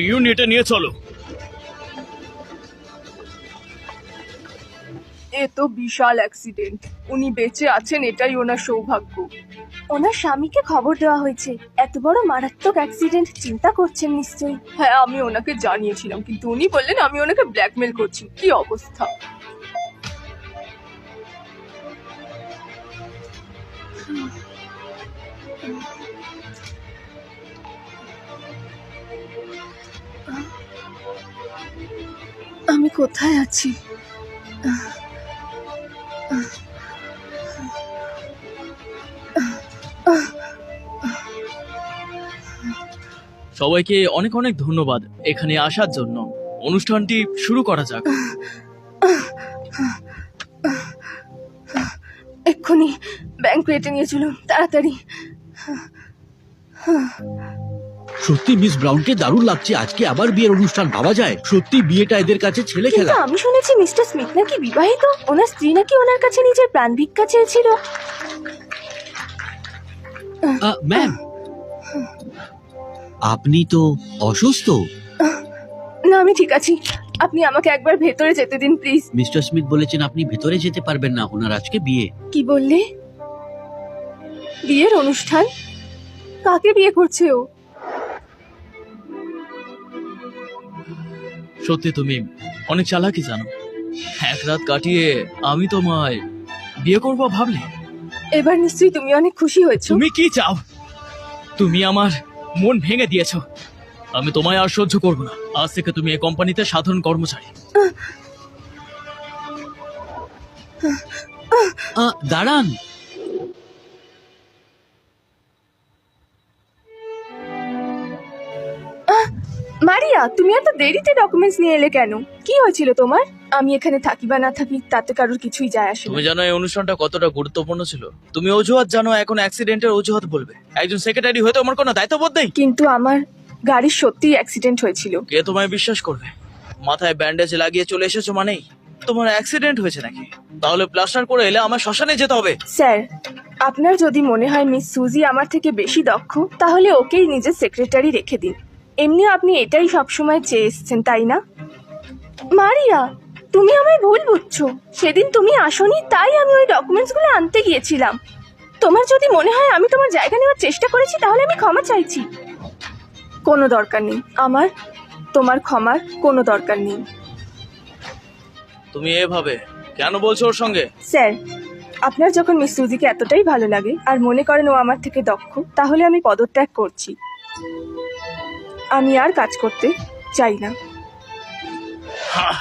ইউনিটে নিয়ে চলো। এ তো বিশাল অ্যাক্সিডেন্ট। উনি বেঁচে আছেন এটাই ওনার সৌভাগ্য। ওনার স্বামীকে খবর দেওয়া হয়েছে। এত বড় মারাত্মক অ্যাক্সিডেন্ট, চিন্তা করছেন নিশ্চয়ই। হ্যাঁ, আমি ওনাকে জানিয়েছিলাম, কিন্তু উনি বললেন আমি ওনাকে ব্ল্যাকমেল করছি। কি অবস্থা! আমি কোথায় আছি? সবাইকে অনেক অনেক ধন্যবাদ এখানে আসার জন্য। অনুষ্ঠানটি শুরু করা যাক। এক্ষুনি ব্যাংকুয়েটে নিয়ে চলুন, তাড়াতাড়ি। সত্যি মিস ব্রাউনকে দারুণ লাগছে। আজকে আবার বিয়ের অনুষ্ঠান ভাবা যায়। সত্যি বিয়েটা এদের কাছে ছেলে কিন্তু খেলা। আমি শুনেছি মিস্টার স্মিথ নাকি বিবাহিত। ওনার স্ত্রী নাকি ওনার কাছে নিজের প্রাণ ভিক্ষা চেয়েছিল। ম্যাম, আপনি তো অসুস্থ। না, আমি ঠিক আছি। আপনি আমাকে একবার ভেতরে যেতে দিন প্লিজ। মিস্টার স্মিথ বলেছেন আপনি ভেতরে যেতে পারবেন না, ওনার আজকে বিয়ে। কি বললে? বিয়ের অনুষ্ঠান? কাকে বিয়ে করছে ও? সত্যি তুমি অনেক চালাকি জানো। এক রাত কাটিয়ে আমি তোমায় বিয়ে করবো ভাবলে? এবার নিশ্চয়ই তুমি অনেক খুশি হয়েছো। তুমি কি চাও? তুমি আমার মন ভেঙে দিয়েছো। আমি তোমায় আর সহ্য করবো না। আজ থেকে তুমি এই কোম্পানিতে সাধারণ কর্মচারী। দাঁড়ান, মারিয়া, তুমি এত দেরিতে ডকুমেন্টস নিয়ে এলে কেন? কি হয়েছিল তোমার? আমি এখানে থাকি বা না থাকি তাতে কারোর কিছুই যায় আসে তুমি না। জানো এই অনুষ্ঠানটা কতটা গুরুত্বপূর্ণ ছিল? তুমি অজুহাত জানো, এখন অ্যাক্সিডেন্টের অজুহাত বলবে? একজন সেক্রেটারি হয়ে তোমার কোনো দায়িত্ববোধ নেই? কিন্তু আমার গাড়ির সত্যিই অ্যাক্সিডেন্ট হয়েছিল। কে তোমায় বিশ্বাস করবে? মাথায় ব্যান্ডেজ লাগিয়ে চলে এসেছো মানেই তোমার অ্যাক্সিডেন্ট হয়েছে নাকি? তাহলে প্লাস্টার করে এলে আমার শ্মশানে যেতে হবে। স্যার, আপনার যদি মনে হয় মিস সুজি আমার থেকে বেশি দক্ষ, তাহলে ওকেই নিজের সেক্রেটারি রেখে দিন। এমনিও আপনি এটাই সবসময় চেয়ে এসেছেন, তাই না? মারিয়া, তুমি আমায় ভুল বুঝছো। সেদিন তুমি আসোনি, তাই আমি ওই ডকুমেন্টসগুলো আনতে গিয়েছিলাম। তোমার যদি মনে হয় আমি তোমার জায়গা নেওয়ার চেষ্টা করেছি, তাহলে আমি ক্ষমা চাইছি। কোনো দরকার নেই আমার তোমার ক্ষমার, কোনো দরকার নেই। তুমি এভাবে কেন বলছো ওর সঙ্গে? স্যার, আপনার যখন মিস সুজিকে এতটাই ভালো লাগে আর মনে করেন ও আমার থেকে দক্ষ, তাহলে আমি পদত্যাগ করছি। আমি আর কাজ করতে চাই না। হ্যাঁ,